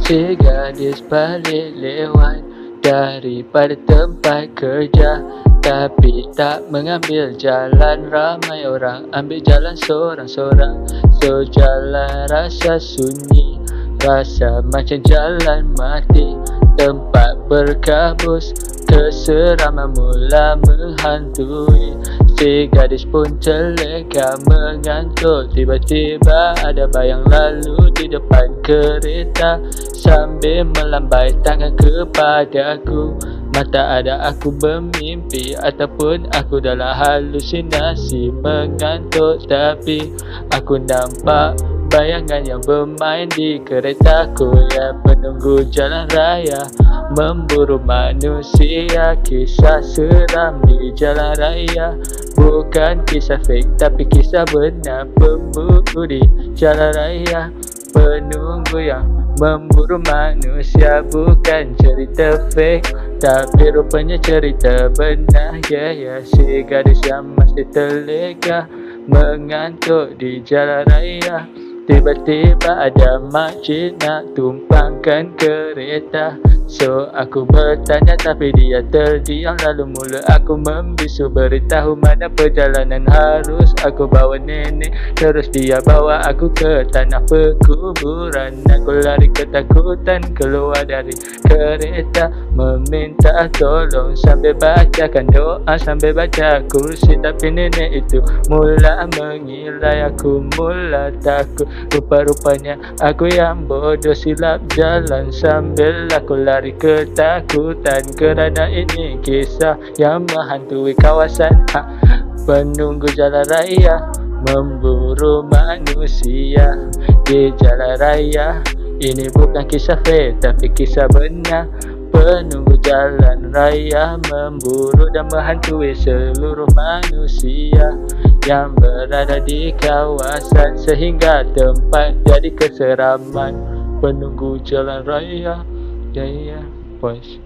Si gadis balik lewat daripada tempat kerja, tapi tak mengambil jalan ramai orang, ambil jalan sorang-sorang. So jalan rasa sunyi, rasa macam jalan mati. Tempat berkabus, keseraman mula menghantui. Si gadis pun terleka mengantuk. Tiba-tiba ada bayang lalu di depan kereta, sambil melambai tangan kepadaku. Mata ada aku bermimpi, ataupun aku dalam halusinasi mengantuk. Tapi aku nampak bayangan yang bermain di keretaku, yang menunggu jalan raya, memburu manusia. Kisah seram di jalan raya, bukan kisah fake tapi kisah benar. Pemburu di jalan raya, penunggu yang memburu manusia. Bukan cerita fake tapi rupanya cerita benar. Si gadis yang masih terleka mengantuk di jalan raya. Tiba-tiba ada makcik nak tumpangkan kereta. So aku bertanya tapi dia terdiam. Lalu mula aku membisu, beritahu mana perjalanan harus aku bawa nenek. Terus dia bawa aku ke tanah perkuburan. Aku lari ketakutan keluar dari kereta, meminta tolong sambil bacakan doa, sambil baca kursi. Tapi nenek itu mula mengilai, aku mula takut. Rupa-rupanya aku yang bodoh, silap jalan sambil aku lari ketakutan. Kerana ini kisah yang menghantui kawasan penunggu jalan raya, memburu manusia di jalan raya. Ini bukan kisah fake tapi kisah benar. Penunggu jalan raya memburu dan menghantui seluruh manusia yang berada di kawasan, sehingga tempat jadi keseraman. Penunggu jalan raya, boys.